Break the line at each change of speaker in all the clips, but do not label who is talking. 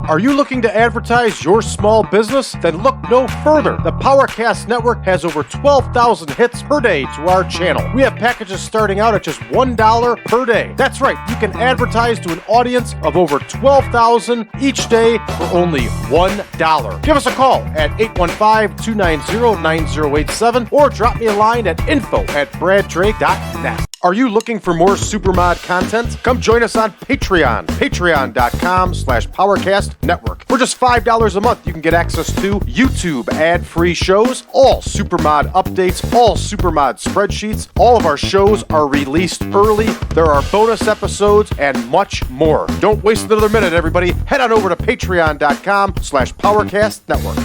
Are you looking to advertise your small business? Then look no further. The PowerCast Network has over 12,000 hits per day to our channel. We have packages starting out at just $1 per day. That's right, you can advertise to an audience of over 12,000 each day for only $1. Give us a call at 815-290-9087 or drop me a line at info@braddrake.net. Are you looking for more Supermod content? Come join us on Patreon. Patreon.com/PowerCast Network. For just $5 a month, you can get access to YouTube ad-free shows, all Supermod updates, all Supermod spreadsheets. All of our shows are released early. There are bonus episodes and much more. Don't waste another minute, everybody. Head on over to Patreon.com/PowerCast Network.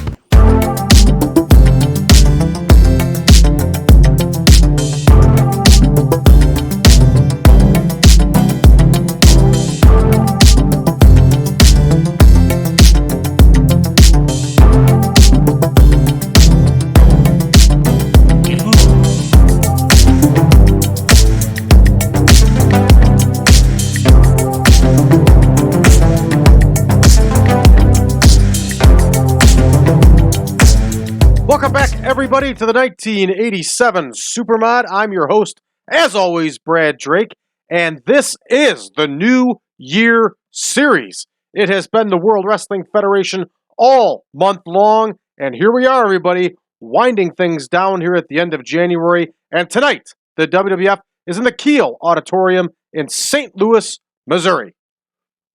Welcome back, everybody, to the 1987 Supermod. I'm your host, as always, Brad Drake, and this is the New Year Series. It has been the World Wrestling Federation all month long, and here we are, everybody, winding things down here at the end of January. And tonight, the WWF is in the KIEL Auditorium in St. Louis, Missouri.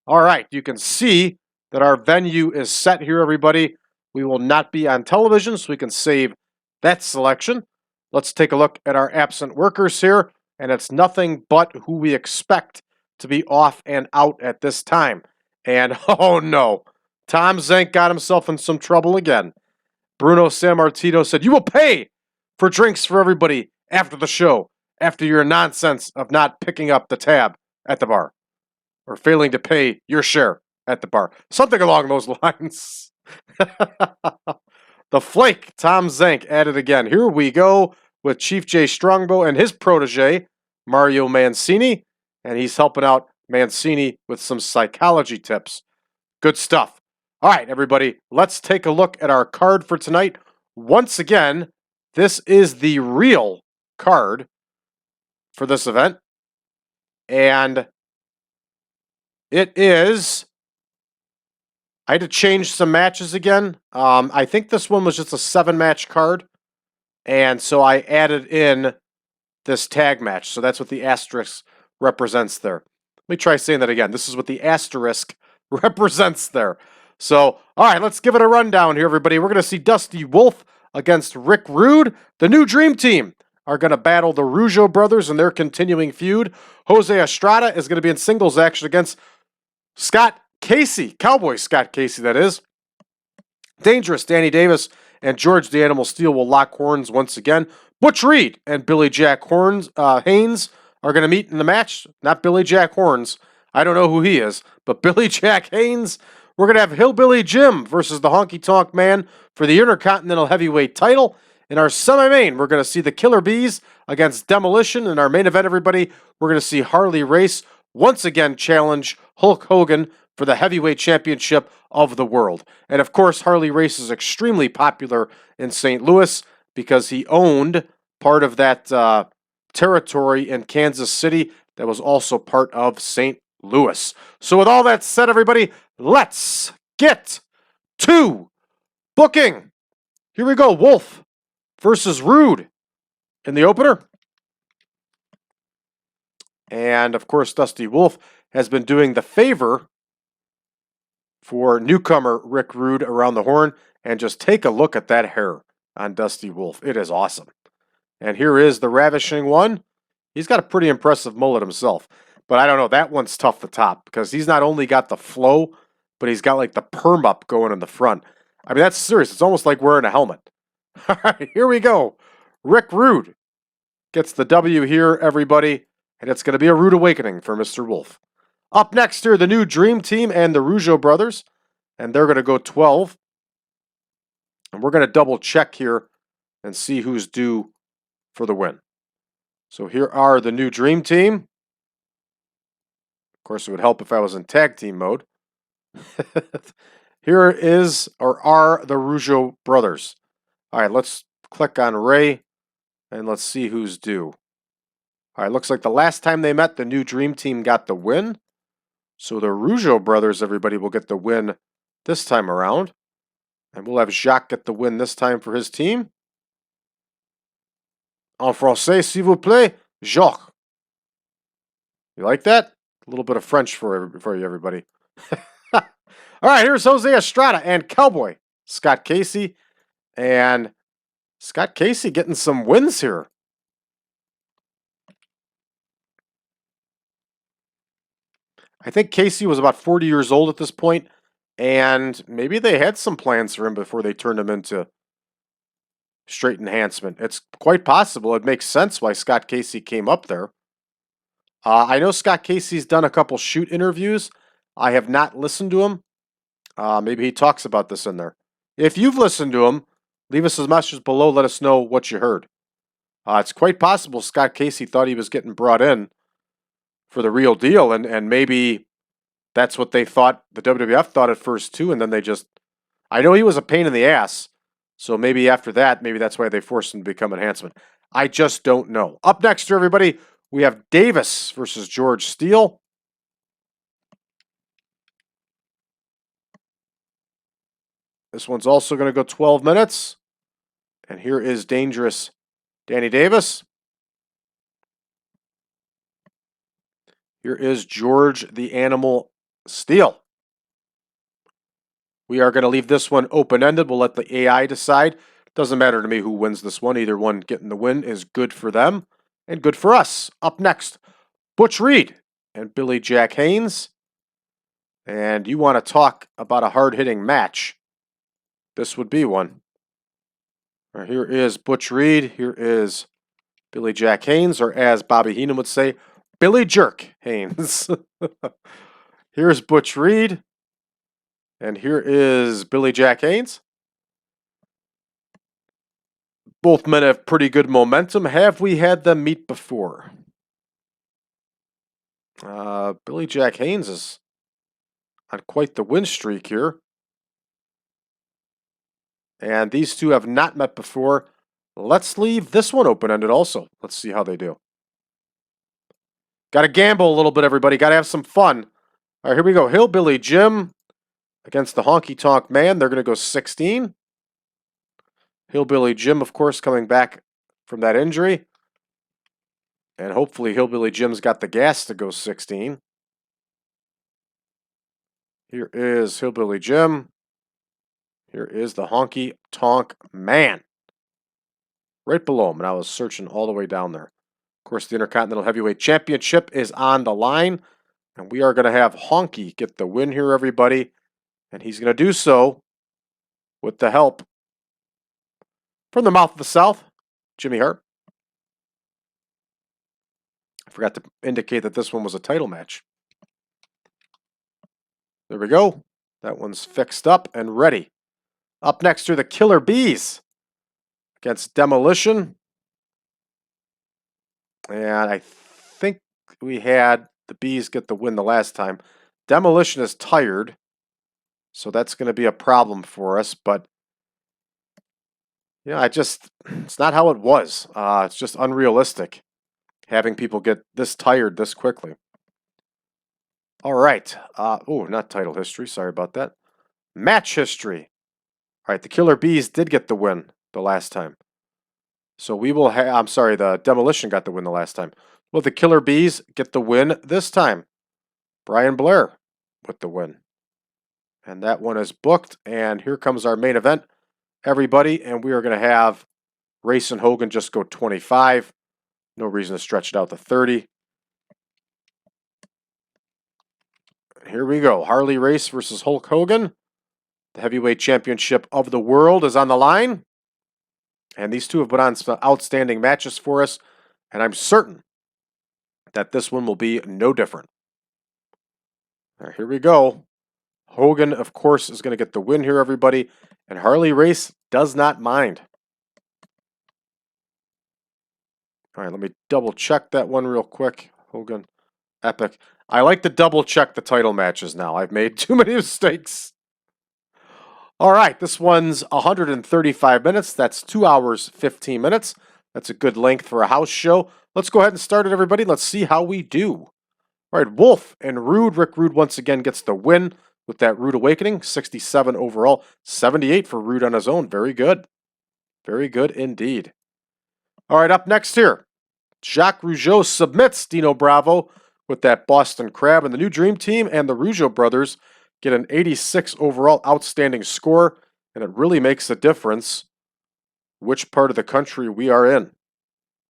All right, you can see that our venue is set here, everybody. We will not be on television, so we can save that selection. Let's take a look at our absent workers here, and it's nothing but who we expect to be off and out at this time. And, oh no, Tom Zank got himself in some trouble again. Bruno Sammartino said, "You will pay for drinks for everybody after the show, after your nonsense of not picking up the tab at the bar, or failing to pay your share at the bar." Something along those lines. The flake, Tom Zank, at it again. Here we go with Chief J Strongbow and his protege, Mario Mancini, and he's helping out Mancini with some psychology tips. Good stuff. All right, everybody, let's take a look at our card for tonight. Once again, this is the real card for this event, and it is... I had to change some matches again. I think this one was just a 7-match card. And so I added in this tag match. So that's what the asterisk represents there. Let me try saying that again. This is what the asterisk represents there. So, all right, let's give it a rundown here, everybody. We're going to see Dusty Wolfe against Rick Rude. The new Dream Team are going to battle the Rougeau brothers in their continuing feud. Jose Estrada is going to be in singles action against Scott Casey, Cowboy Scott Casey, that is. Dangerous Danny Davis and George the Animal Steele will lock horns once again. Butch Reed and Billy Jack Haynes are going to meet in the match. Not Billy Jack Horns. I don't know who he is, but Billy Jack Haynes. We're going to have Hillbilly Jim versus the Honky Tonk Man for the Intercontinental Heavyweight title. In our semi-main, we're going to see the Killer Bees against Demolition. In our main event, everybody, we're going to see Harley Race once again challenge Hulk Hogan for the heavyweight championship of the world. And of course, Harley Race is extremely popular in St. Louis because he owned part of that territory in Kansas City that was also part of St. Louis. So with all that said, everybody, let's get to booking. Here we go. Wolfe versus Rude in the opener. And of course, Dusty Wolfe has been doing the favor for newcomer Rick Rude around the horn. And just take a look at that hair on Dusty Wolfe. It is awesome. And here is the Ravishing One. He's got a pretty impressive mullet himself. But I don't know, that one's tough to top because he's not only got the flow, but he's got like the perm up going in the front. I mean, that's serious. It's almost like wearing a helmet. All right, here we go. Rick Rude gets the W here, everybody. And it's going to be a rude awakening for Mr. Wolfe. Up next here, the new Dream Team and the Rougeau brothers. And they're going to go 12. And we're going to double check here and see who's due for the win. So here are the new Dream Team. Of course, it would help if I was in tag team mode. Here is, or are, the Rougeau brothers. All right, let's click on Ray, and let's see who's due. All right, looks like the last time they met, the new Dream Team got the win. So the Rougeau brothers, everybody, will get the win this time around. And we'll have Jacques get the win this time for his team. En français, s'il vous plaît, Jacques. You like that? A little bit of French for you, everybody. All right, here's Jose Estrada and Cowboy Scott Casey. And Scott Casey getting some wins here. I think Casey was about 40 years old at this point, and maybe they had some plans for him before they turned him into straight enhancement. It's quite possible. It makes sense why Scott Casey came up there. I know Scott Casey's done a couple shoot interviews. I have not listened to him. Maybe he talks about this in there. If you've listened to him, leave us a message below. Let us know what you heard. It's quite possible Scott Casey thought he was getting brought in for the real deal, and maybe that's what they thought, the WWF thought at first too, and then they just... I know he was a pain in the ass, so maybe after that, maybe that's why they forced him to become enhancement. I just don't know. Up next here, everybody, we have Davis versus George Steele. This one's also going to go 12 minutes. And here is Dangerous Danny Davis. Here is George the Animal Steele. We are going to leave this one open-ended. We'll let the AI decide. Doesn't matter to me who wins this one. Either one getting the win is good for them and good for us. Up next, Butch Reed and Billy Jack Haynes. And you want to talk about a hard-hitting match. This would be one. Right, here is Butch Reed. Here is Billy Jack Haynes, or as Bobby Heenan would say, Billy Jerk Haynes. Here's Butch Reed. And here is Billy Jack Haynes. Both men have pretty good momentum. Have we had them meet before? Billy Jack Haynes is on quite the win streak here. And these two have not met before. Let's leave this one open-ended also. Let's see how they do. Got to gamble a little bit, everybody. Got to have some fun. All right, here we go. Hillbilly Jim against the Honky Tonk Man. They're going to go 16. Hillbilly Jim, of course, coming back from that injury. And hopefully Hillbilly Jim's got the gas to go 16. Here is Hillbilly Jim. Here is the Honky Tonk Man. Right below him, and I was searching all the way down there. Of course, the Intercontinental Heavyweight Championship is on the line. And we are going to have Honky get the win here, everybody. And he's going to do so with the help from the mouth of the South, Jimmy Hart. I forgot to indicate that this one was a title match. There we go. That one's fixed up and ready. Up next are the Killer Bees against Demolition. And I think we had the Bees get the win the last time. Demolition is tired, so that's going to be a problem for us. But yeah, it's not how it was. It's just unrealistic having people get this tired this quickly. All right. Oh, not title history. Sorry about that. Match history. All right, the Killer Bees did get the win the last time. So we will have, I'm sorry, the Demolition got the win the last time. Will the Killer Bees get the win this time? Brian Blair with the win. And that one is booked. And here comes our main event, everybody. And we are going to have Race and Hogan just go 25. No reason to stretch it out to 30. Here we go. Harley Race versus Hulk Hogan. The heavyweight championship of the world is on the line. And these two have put on some outstanding matches for us. And I'm certain that this one will be no different. All right, here we go. Hogan, of course, is going to get the win here, everybody. And Harley Race does not mind. All right, let me double check that one real quick. Hogan, epic. I like to double check the title matches now. I've made too many mistakes. All right, this one's 135 minutes. That's 2 hours, 15 minutes. That's a good length for a house show. Let's go ahead and start it, everybody. Let's see how we do. All right, Wolfe and Rude. Rick Rude once again gets the win with that Rude Awakening. 67 overall, 78 for Rude on his own. Very good. Very good indeed. All right, up next here, Jacques Rougeau submits Dino Bravo with that Boston Crab, and the new Dream Team and the Rougeau brothers get an 86 overall outstanding score, and it really makes a difference which part of the country we are in.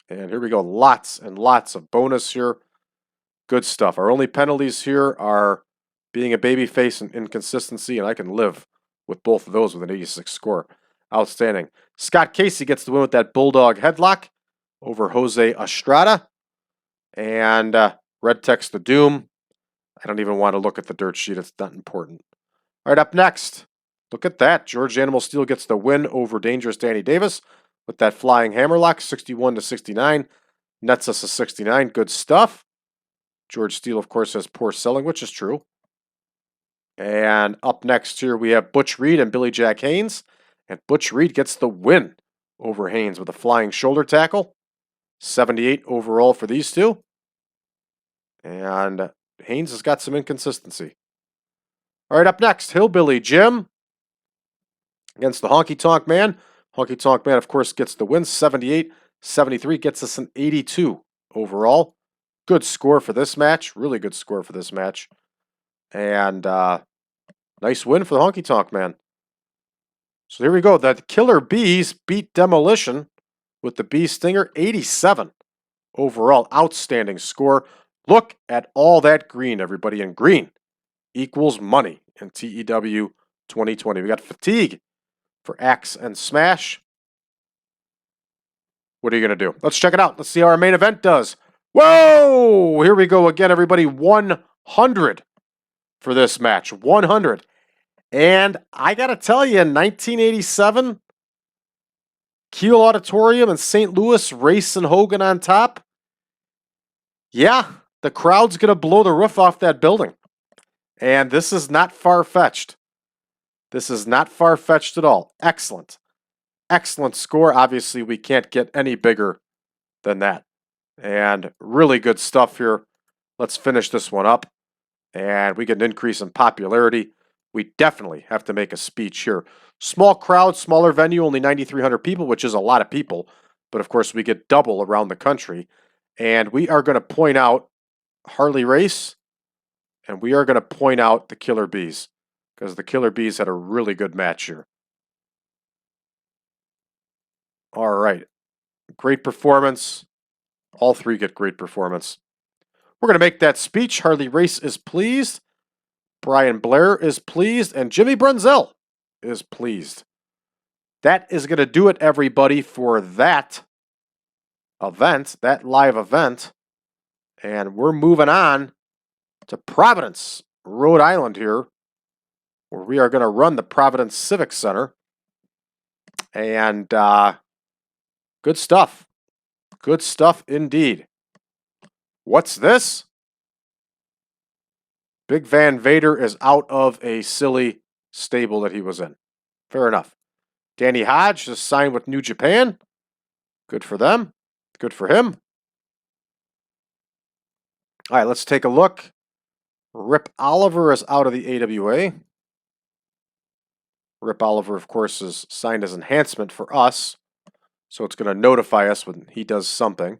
And here we go, lots and lots of bonus here. Good stuff. Our only penalties here are being a babyface and inconsistency, and I can live with both of those with an 86 score. Outstanding. Scott Casey gets the win with that Bulldog headlock over Jose Estrada. And Red Text the Doom. I don't even want to look at the dirt sheet. It's not important. All right, up next. Look at that. George Animal Steel gets the win over Dangerous Danny Davis with that flying hammerlock, 61 to 69. Nets us a 69. Good stuff. George Steele, of course, has poor selling, which is true. And up next here, we have Butch Reed and Billy Jack Haynes. And Butch Reed gets the win over Haynes with a flying shoulder tackle. 78 overall for these two. And Haynes has got some inconsistency. All right, up next, Hillbilly Jim against the Honky Tonk Man. Honky Tonk Man, of course, gets the win. 78-73 gets us an 82 overall. Good score for this match. Really good score for this match. And nice win for the Honky Tonk Man. So here we go. The Killer Bees beat Demolition with the Bee Stinger. 87 overall. Outstanding score. Look at all that green, everybody. And green equals money in TEW 2020. We got Fatigue for Axe and Smash. What are you going to do? Let's check it out. Let's see how our main event does. Whoa! Here we go again, everybody. 100 for this match. 100. And I got to tell you, in 1987, KIEL Auditorium in St. Louis, racing Hogan on top. Yeah, the crowd's going to blow the roof off that building. And this is not far-fetched. This is not far-fetched at all. Excellent. Excellent score. Obviously, we can't get any bigger than that. And really good stuff here. Let's finish this one up. And we get an increase in popularity. We definitely have to make a speech here. Small crowd, smaller venue, only 9,300 people, which is a lot of people. But of course, we get double around the country. And we are going to point out Harley race. And we are going to point out the Killer Bees. Because the Killer Bees had a really good match here. All right. Great performance. All three get great performance. We're going to make that speech. Harley Race is pleased. Brian Blair is pleased. And Jimmy Brunzell is pleased. That is going to do it, everybody, for that event, that live event. And we're moving on to Providence, Rhode Island here, where we are going to run the Providence Civic Center. And good stuff. Good stuff indeed. What's this? Big Van Vader is out of a silly stable that he was in. Fair enough. Danny Hodge just signed with New Japan. Good for them. Good for him. All right, let's take a look. Rip Oliver is out of the AWA. Rip Oliver, of course, is signed as enhancement for us. So it's going to notify us when he does something.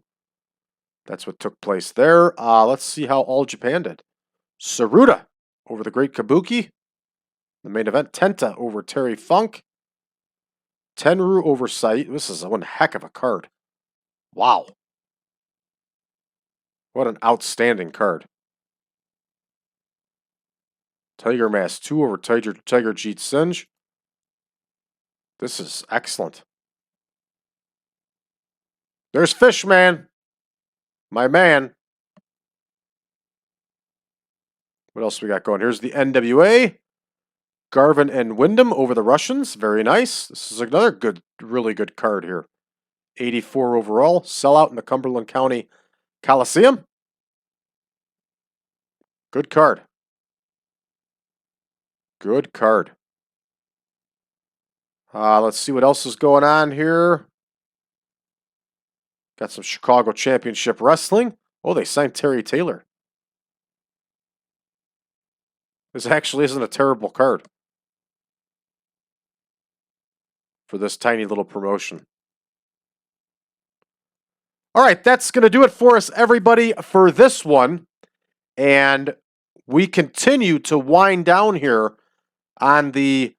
That's what took place there. Let's see how All Japan did. Saruta over the Great Kabuki. The main event, Tenta over Terry Funk. Tenru over Saito. This is one heck of a card. Wow. What an outstanding card. Tiger Mask 2 over Tiger Jeet Singe. This is excellent. There's Fishman. My man. What else we got going? Here's the NWA. Garvin and Wyndham over the Russians. Very nice. This is another good, really good card here. 84 overall. Sellout in the Cumberland County Coliseum. Good card. Good card. Let's see what else is going on here. Got some Chicago Championship Wrestling. Oh, they signed Terry Taylor. This actually isn't a terrible card for this tiny little promotion. All right, that's going to do it for us, everybody, for this one. And we continue to wind down here on the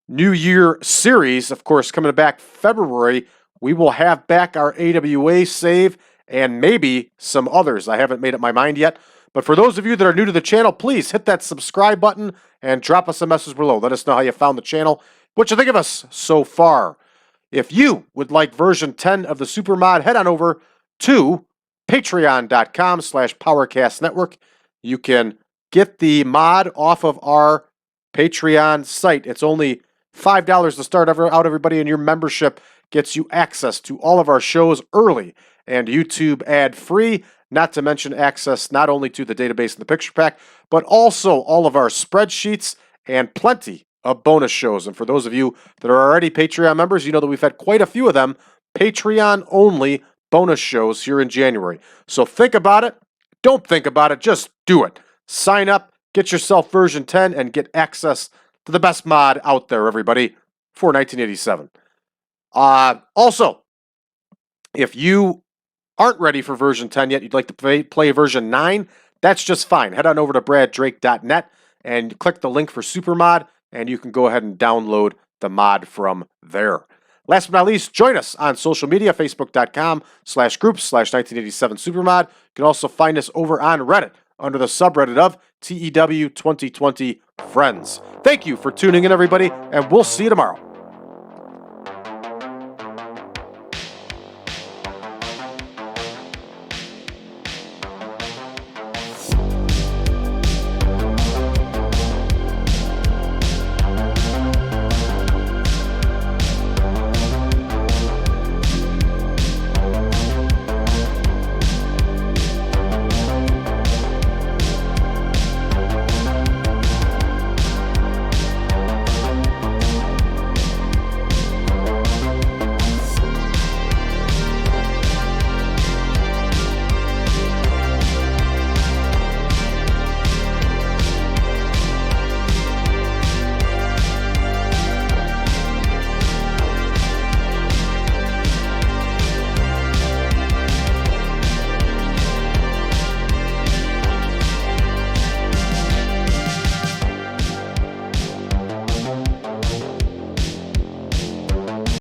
New Year series. Of course, coming back February, we will have back our AWA save and maybe some others. I haven't made up my mind yet. But for those of you that are new to the channel, please hit that subscribe button and drop us a message below. Let us know how you found the channel, what you think of us so far. If you would like version 10 of the Supermod, head on over to patreon.com/PowerCastNetwork. You can get the mod off of our Patreon site. It's only $5 to start out, everybody, and your membership gets you access to all of our shows early and YouTube ad-free, not to mention access not only to the database and the picture pack, but also all of our spreadsheets and plenty of bonus shows. And for those of you that are already Patreon members, you know that we've had quite a few of them, Patreon-only bonus shows here in January. So think about it. Don't think about it. Just do it. Sign up, get yourself version 10, and get access to the best mod out there, everybody, for 1987. Also, if you aren't ready for version 10 yet, you'd like to play version 9, that's just fine. Head on over to braddrake.net and click the link for Supermod, and you can go ahead and download the mod from there. Last but not least, join us on social media, facebook.com/groups/1987Supermod. You can also find us over on Reddit under the subreddit of TEW 2020 Friends. Thank you for tuning in, everybody, and we'll see you tomorrow.